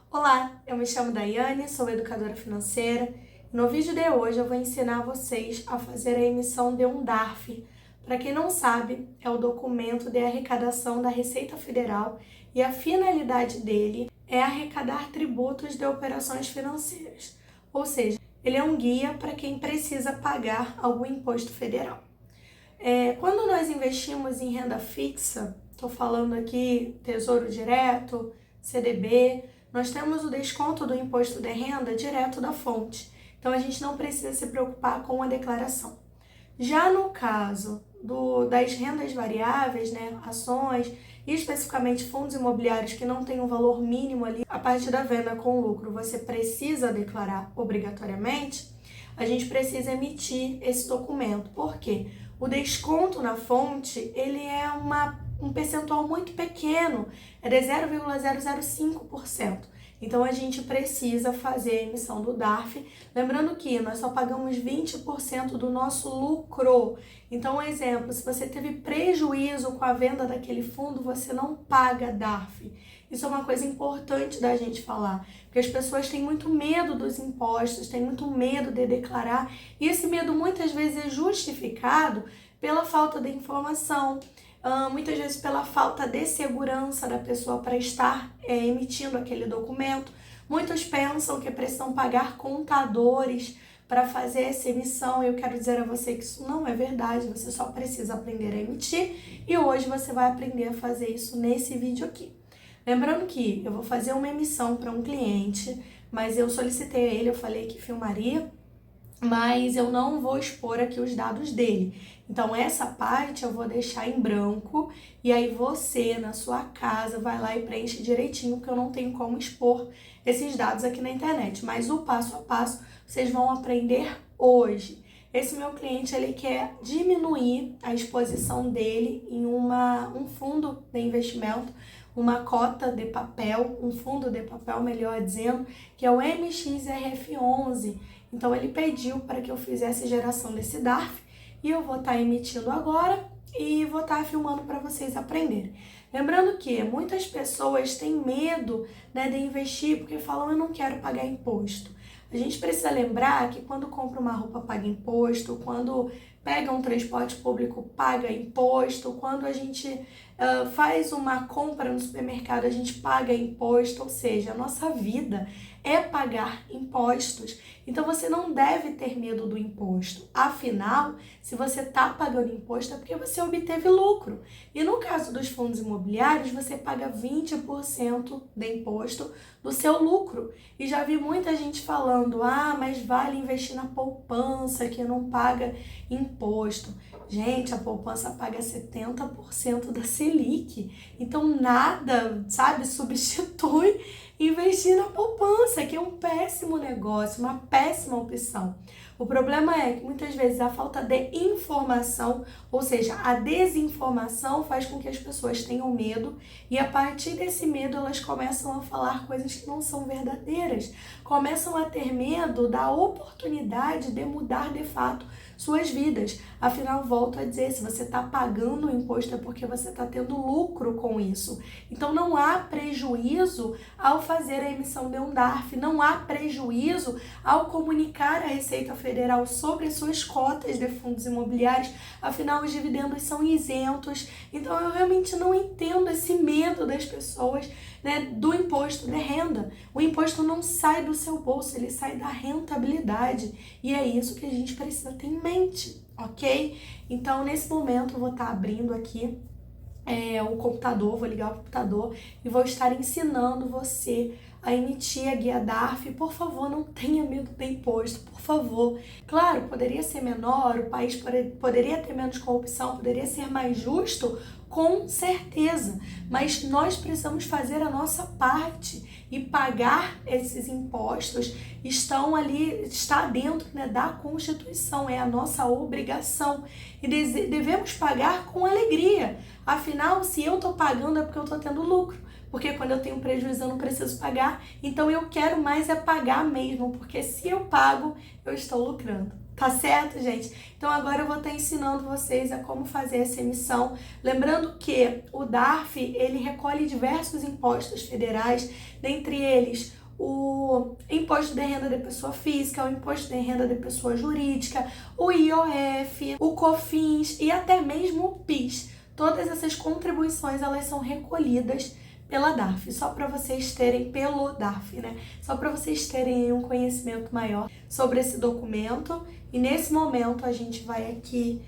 Olá, eu me chamo Daiane, sou educadora financeira. No vídeo de hoje eu vou ensinar vocês a fazer a emissão de um DARF. Para quem não sabe, é o documento de arrecadação da Receita Federal e a finalidade dele é arrecadar tributos de operações financeiras. Ou seja, ele é um guia para quem precisa pagar algum imposto federal. Quando nós investimos em renda fixa, estou falando aqui Tesouro Direto, CDB, nós temos o desconto do imposto de renda direto da fonte. Então, a gente não precisa se preocupar com a declaração. Já no caso das rendas variáveis, ações e especificamente fundos imobiliários que não têm um valor mínimo ali, a partir da venda com lucro, você precisa declarar obrigatoriamente, a gente precisa emitir esse documento. Por quê? O desconto na fonte, ele é um percentual muito pequeno, é de 0,005%. Então, a gente precisa fazer a emissão do DARF. Lembrando que nós só pagamos 20% do nosso lucro. Então, um exemplo, se você teve prejuízo com a venda daquele fundo, você não paga DARF. Isso é uma coisa importante da gente falar, porque as pessoas têm muito medo dos impostos, têm muito medo de declarar, e esse medo muitas vezes é justificado pela falta de informação, muitas vezes pela falta de segurança da pessoa para estar emitindo aquele documento. Muitos pensam que precisam pagar contadores para fazer essa emissão. Eu quero dizer a você que isso não é verdade, você só precisa aprender a emitir e hoje você vai aprender a fazer isso nesse vídeo aqui. Lembrando que eu vou fazer uma emissão para um cliente, mas eu solicitei a ele, eu falei que filmaria, mas eu não vou expor aqui os dados dele. Então, essa parte eu vou deixar em branco e aí você, na sua casa, vai lá e preenche direitinho, porque eu não tenho como expor esses dados aqui na internet. Mas o passo a passo vocês vão aprender hoje. Esse meu cliente, ele quer diminuir a exposição dele em um fundo de investimento, uma cota de papel, um fundo de papel, melhor dizendo, que é o MXRF11. Então, ele pediu para que eu fizesse geração desse DARF e eu vou estar emitindo agora e vou estar filmando para vocês aprenderem. Lembrando que muitas pessoas têm medo, de investir porque falam, eu não quero pagar imposto. A gente precisa lembrar que quando compra uma roupa paga imposto, quando pega um transporte público paga imposto, quando a gente faz uma compra no supermercado a gente paga imposto, ou seja, a nossa vida é pagar impostos. Então você não deve ter medo do imposto. Afinal, se você está pagando imposto é porque você obteve lucro. E no caso dos fundos imobiliários, você paga 20% de imposto do seu lucro. E já vi muita gente falando, mas vale investir na poupança que não paga imposto. Gente, a poupança paga 70% da Selic. Então nada, substitui investir na poupança, que é um péssimo negócio, uma péssima opção. O problema é que muitas vezes a falta de informação, ou seja, a desinformação faz com que as pessoas tenham medo e a partir desse medo elas começam a falar coisas que não são verdadeiras, começam a ter medo da oportunidade de mudar de fato suas vidas. Afinal, volto a dizer, se você está pagando o imposto é porque você está tendo lucro com isso. Então não há prejuízo ao fazer a emissão de um DARF, não há prejuízo ao comunicar a Receita Federal sobre suas cotas de fundos imobiliários, afinal os dividendos são isentos. Então eu realmente não entendo esse medo das pessoas, do imposto de renda. O imposto não sai do seu bolso, ele sai da rentabilidade e é isso que a gente precisa ter em mente, ok? Então nesse momento eu vou estar abrindo aqui o computador, vou ligar o computador e vou estar ensinando você a emitir a guia DARF. Por favor, não tenha medo do imposto, por favor. Claro, poderia ser menor, o país poderia ter menos corrupção, poderia ser mais justo, com certeza, mas nós precisamos fazer a nossa parte e pagar esses impostos está dentro da Constituição, é a nossa obrigação e devemos pagar com alegria. Afinal, se eu estou pagando é porque eu estou tendo lucro, porque quando eu tenho prejuízo eu não preciso pagar, então eu quero mais é pagar mesmo, porque se eu pago, eu estou lucrando. Tá certo, gente? Então agora eu vou estar ensinando vocês a como fazer essa emissão. Lembrando que o DARF, ele recolhe diversos impostos federais, dentre eles o imposto de renda de pessoa física, o imposto de renda de pessoa jurídica, o IOF, o COFINS e até mesmo o PIS. Todas essas contribuições, elas são recolhidas pela DARF, só para vocês terem, pelo DARF, né? Só para vocês terem um conhecimento maior sobre esse documento. E nesse momento a gente vai aqui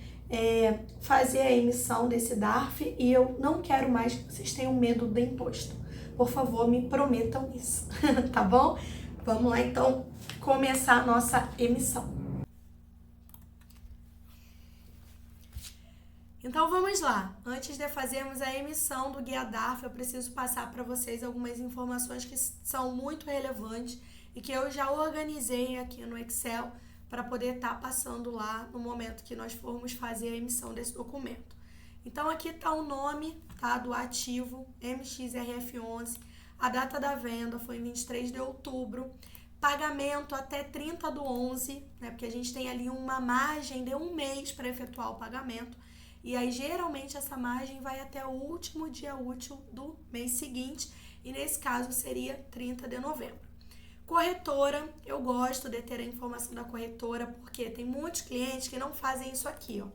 fazer a emissão desse DARF e eu não quero mais que vocês tenham medo do imposto. Por favor, me prometam isso, tá bom? Vamos lá, então, começar a nossa emissão. Então, vamos lá. Antes de fazermos a emissão do Guia DARF, eu preciso passar para vocês algumas informações que são muito relevantes e que eu já organizei aqui no Excel para poder estar passando lá no momento que nós formos fazer a emissão desse documento. Então, aqui está o nome, tá, do ativo MXRF11, a data da venda foi em 23 de outubro, pagamento até 30/11, né, porque a gente tem ali uma margem de um mês para efetuar o pagamento, e aí geralmente essa margem vai até o último dia útil do mês seguinte, e nesse caso seria 30 de novembro. Corretora, eu gosto de ter a informação da corretora, porque tem muitos clientes que não fazem isso aqui, ó.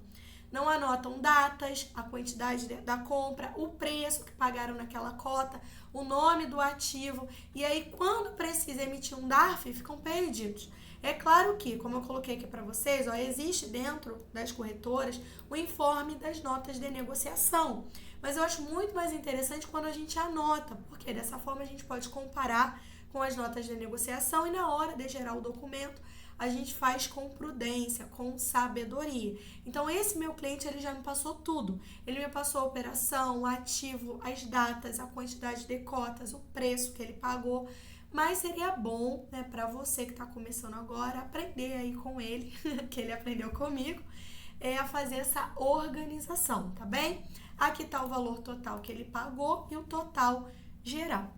Não anotam datas, a quantidade da compra, o preço que pagaram naquela cota, o nome do ativo, e aí quando precisa emitir um DARF, ficam perdidos. É claro que, como eu coloquei aqui para vocês, ó, existe dentro das corretoras o informe das notas de negociação, mas eu acho muito mais interessante quando a gente anota, porque dessa forma a gente pode comparar com as notas de negociação e na hora de gerar o documento, a gente faz com prudência, com sabedoria. Então, esse meu cliente, ele já me passou tudo. Ele me passou a operação, o ativo, as datas, a quantidade de cotas, o preço que ele pagou. Mas seria bom, né, para você que está começando agora, aprender aí com ele, que ele aprendeu comigo, a fazer essa organização, tá bem? Aqui está o valor total que ele pagou e o total geral.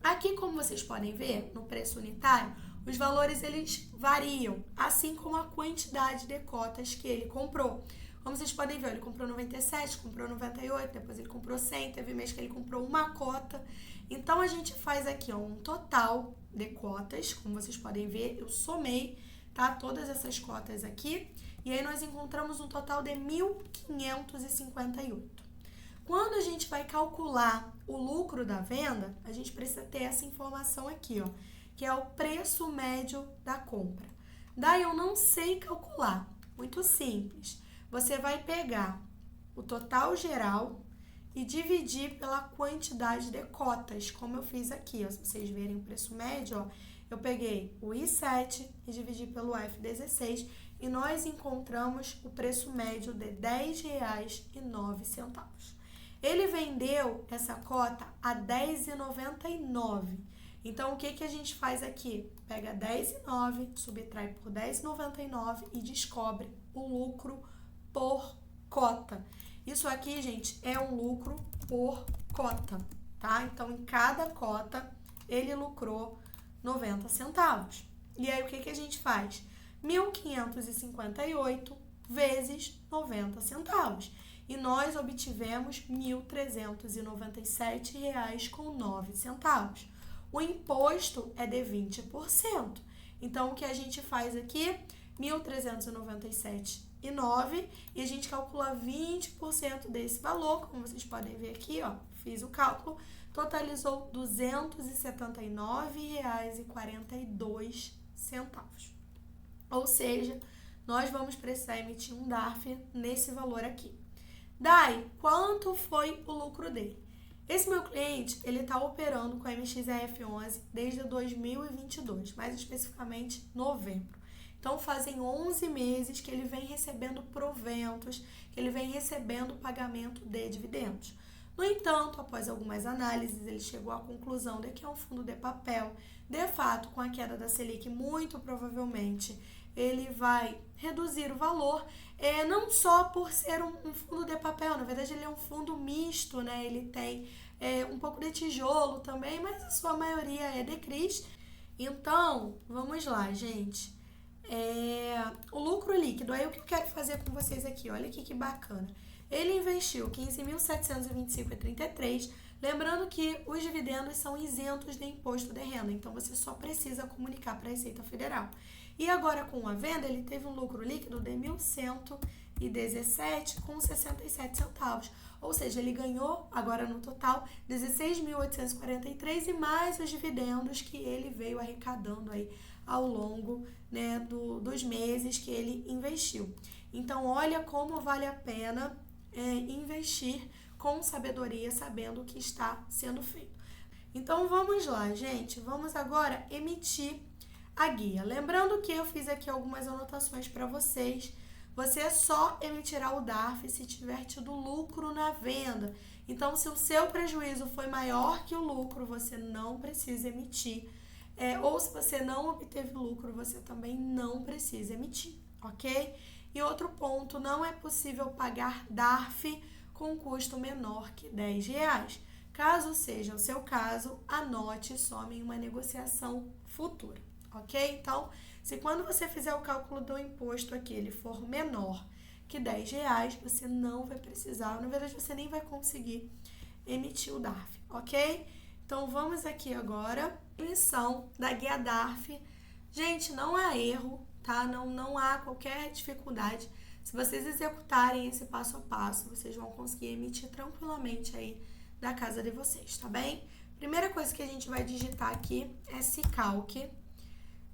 Aqui, como vocês podem ver, no preço unitário, os valores eles variam, assim como a quantidade de cotas que ele comprou. Como vocês podem ver, ele comprou 97, comprou 98, depois ele comprou 100, teve mês que ele comprou uma cota. Então, a gente faz aqui um total de cotas, como vocês podem ver, eu somei, tá, todas essas cotas aqui, e aí nós encontramos um total de 1.558. Quando a gente vai calcular o lucro da venda, a gente precisa ter essa informação aqui, ó, que é o preço médio da compra. Daí eu não sei calcular, muito simples. Você vai pegar o total geral e dividir pela quantidade de cotas, como eu fiz aqui, ó. Se vocês verem o preço médio, ó, eu peguei o I7 e dividi pelo F16 e nós encontramos o preço médio de R$10,09. Ele vendeu essa cota a R$10,99. Então, o que a gente faz aqui? Pega R$10,09, subtrai por R$10,99 e descobre o lucro por cota. Isso aqui, gente, é um lucro por cota, tá? Então, em cada cota, ele lucrou 90 centavos. E aí, o que a gente faz? 1.558 vezes 90 centavos. E nós obtivemos R$1.397,09. O imposto é de 20%. Então, o que a gente faz aqui? 1.397,09 e a gente calcula 20% desse valor, como vocês podem ver aqui, ó, fiz o cálculo, totalizou R$279,42. Ou seja, nós vamos precisar emitir um DARF nesse valor aqui. Daí, quanto foi o lucro dele? Esse meu cliente, ele está operando com a MXRF11 desde 2022, mais especificamente novembro. Então, fazem 11 meses que ele vem recebendo proventos, que ele vem recebendo pagamento de dividendos. No entanto, após algumas análises, ele chegou à conclusão de que é um fundo de papel. De fato, com a queda da Selic, muito provavelmente, ele vai reduzir o valor, não só por ser um fundo de papel, na verdade ele é um fundo misto, né? Ele tem um pouco de tijolo também, mas a sua maioria é de CRIs. Então, vamos lá, gente. O lucro líquido, aí o que eu quero fazer com vocês aqui, olha aqui que bacana. Ele investiu R$15.725,33, Lembrando que os dividendos são isentos de imposto de renda, então você só precisa comunicar para a Receita Federal. E agora com a venda, ele teve um lucro líquido de R$ 1.117,67. Ou seja, ele ganhou agora no total R$ 16.843 e mais os dividendos que ele veio arrecadando aí ao longo, né, dos meses que ele investiu. Então, olha como vale a pena investir com sabedoria, sabendo o que está sendo feito. Então, vamos lá, gente. Vamos agora emitir a guia. Lembrando que eu fiz aqui algumas anotações para vocês. Você só emitirá o DARF se tiver tido lucro na venda. Então, se o seu prejuízo foi maior que o lucro, você não precisa emitir. Ou se você não obteve lucro, você também não precisa emitir, ok? E outro ponto, não é possível pagar DARF com custo menor que R$10. Caso seja o seu caso, anote e some em uma negociação futura, ok? Então, se quando você fizer o cálculo do imposto aqui, ele for menor que R$10, você não vai precisar, na verdade você nem vai conseguir emitir o DARF, ok? Então, vamos aqui agora, emissão da guia DARF. Gente, não há erro, tá? Não há qualquer dificuldade. Se vocês executarem esse passo a passo, vocês vão conseguir emitir tranquilamente aí da casa de vocês, tá bem? Primeira coisa que a gente vai digitar aqui é SICALC.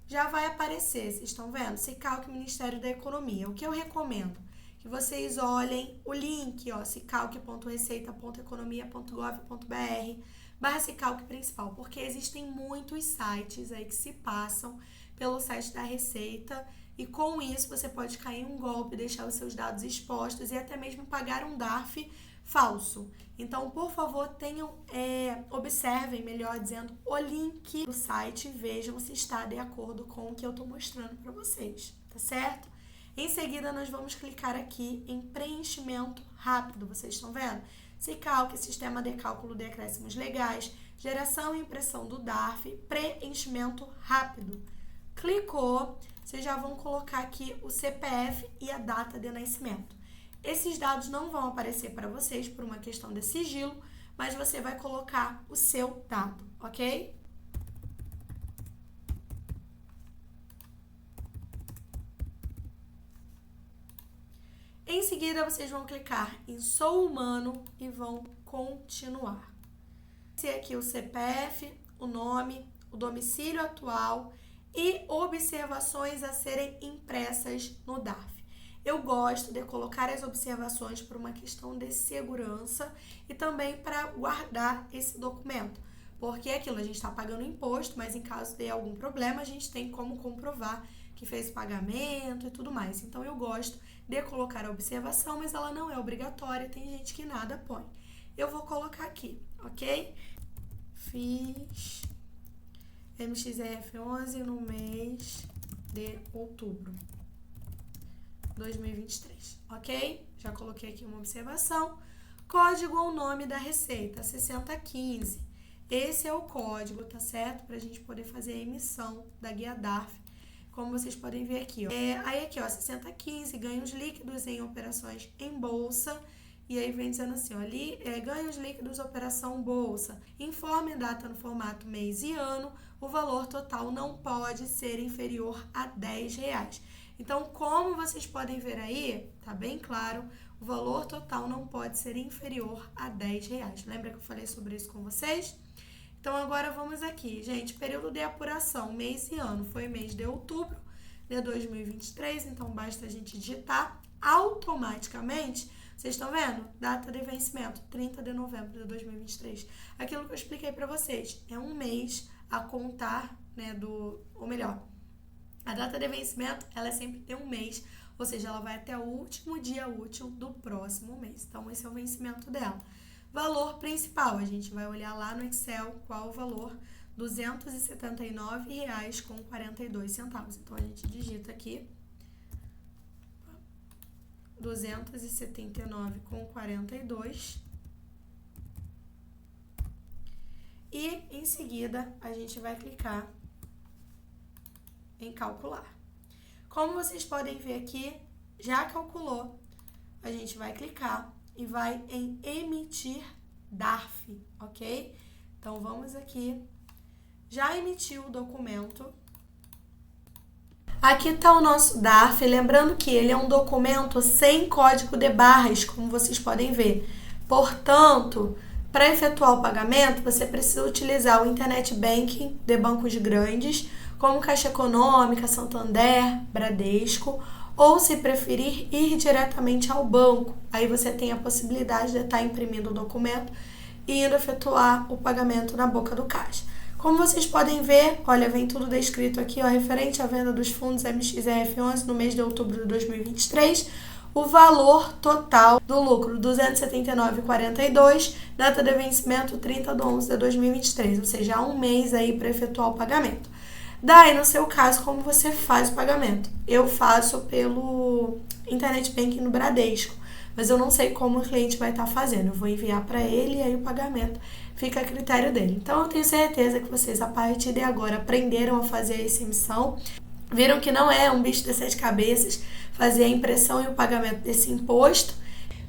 Já vai aparecer, vocês estão vendo? SICALC Ministério da Economia. O que eu recomendo? Que vocês olhem o link, ó, sicalc.receita.economia.gov.br/SICALC principal, porque existem muitos sites aí que se passam pelo site da Receita e com isso você pode cair em um golpe, deixar os seus dados expostos e até mesmo pagar um DARF falso. Então, por favor, observem, melhor dizendo, o link do site e vejam se está de acordo com o que eu estou mostrando para vocês, tá certo? Em seguida, nós vamos clicar aqui em preenchimento rápido, vocês estão vendo? SICALC, Sistema de Cálculo de Acréscimos Legais, geração e impressão do DARF, preenchimento rápido. Clicou, vocês já vão colocar aqui o CPF e a data de nascimento. Esses dados não vão aparecer para vocês por uma questão de sigilo, mas você vai colocar o seu dado, ok? Em seguida, vocês vão clicar em Sou Humano e vão continuar. Esse aqui é o CPF, o nome, o domicílio atual e observações a serem impressas no DARF. Eu gosto de colocar as observações por uma questão de segurança e também para guardar esse documento. Porque é aquilo, a gente está pagando imposto, mas em caso de algum problema, a gente tem como comprovar que fez o pagamento e tudo mais. Então, eu gosto de colocar a observação, mas ela não é obrigatória, tem gente que nada põe. Eu vou colocar aqui, ok? Fiz MXRF11 no mês de outubro 2023, ok? Já coloquei aqui uma observação. Código ou nome da Receita, 6015. Esse é o código, tá certo? Pra gente poder fazer a emissão da guia DARF, como vocês podem ver aqui, ó. Aí aqui, ó, 6015, ganhos líquidos em operações em bolsa. E aí vem dizendo assim, ó, ali, ganhos líquidos, operação bolsa. Informe data no formato mês e ano. O valor total não pode ser inferior a R$10. Então, como vocês podem ver aí, tá bem claro, o valor total não pode ser inferior a R$10. Lembra que eu falei sobre isso com vocês? Então, agora vamos aqui, gente, período de apuração, mês e ano, foi mês de outubro de 2023, então basta a gente digitar automaticamente. Vocês estão vendo? Data de vencimento, 30 de novembro de 2023. Aquilo que eu expliquei para vocês, é um mês a contar, né, ou melhor, a data de vencimento, ela é sempre de um mês, ou seja, ela vai até o último dia útil do próximo mês. Então, esse é o vencimento dela. Valor principal, a gente vai olhar lá no Excel qual o valor, R$ 279,42. Então, a gente digita aqui, 279,42. E, em seguida, a gente vai clicar em calcular. Como vocês podem ver aqui, já calculou, a gente vai clicar e vai em emitir DARF, ok? Então, vamos aqui. Já emitiu o documento. Aqui está o nosso DARF, lembrando que ele é um documento sem código de barras, como vocês podem ver. Portanto, para efetuar o pagamento, você precisa utilizar o Internet Banking de bancos grandes, como Caixa Econômica, Santander, Bradesco, ou, se preferir, ir diretamente ao banco. Aí você tem a possibilidade de estar imprimindo o documento e indo efetuar o pagamento na boca do caixa. Como vocês podem ver, olha, vem tudo descrito aqui, ó, referente à venda dos fundos MXRF11 no mês de outubro de 2023, o valor total do lucro, 279,42, data de vencimento 30/11/2023, ou seja, há um mês aí para efetuar o pagamento. Daí, no seu caso, como você faz o pagamento? Eu faço pelo Internet Banking no Bradesco, mas eu não sei como o cliente vai estar fazendo. Eu vou enviar para ele e aí o pagamento fica a critério dele. Então, eu tenho certeza que vocês, a partir de agora, aprenderam a fazer essa emissão. Viram que não é um bicho de 7 cabeças fazer a impressão e o pagamento desse imposto.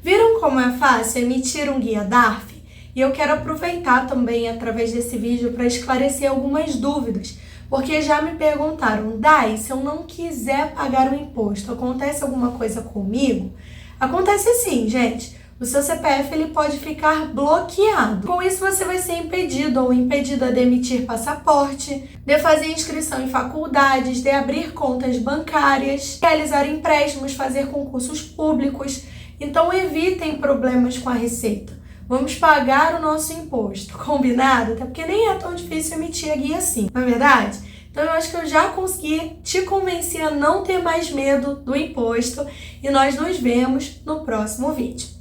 Viram como é fácil emitir um guia DARF? E eu quero aproveitar também, através desse vídeo, para esclarecer algumas dúvidas. Porque já me perguntaram, Dai, se eu não quiser pagar o imposto, acontece alguma coisa comigo? Acontece sim, gente. O seu CPF ele pode ficar bloqueado. Com isso, você vai ser impedido ou impedida de emitir passaporte, de fazer inscrição em faculdades, de abrir contas bancárias, realizar empréstimos, fazer concursos públicos. Então, evitem problemas com a Receita. Vamos pagar o nosso imposto, combinado? Até porque nem é tão difícil emitir a guia assim, não é verdade? Então, eu acho que eu já consegui te convencer a não ter mais medo do imposto e nós nos vemos no próximo vídeo.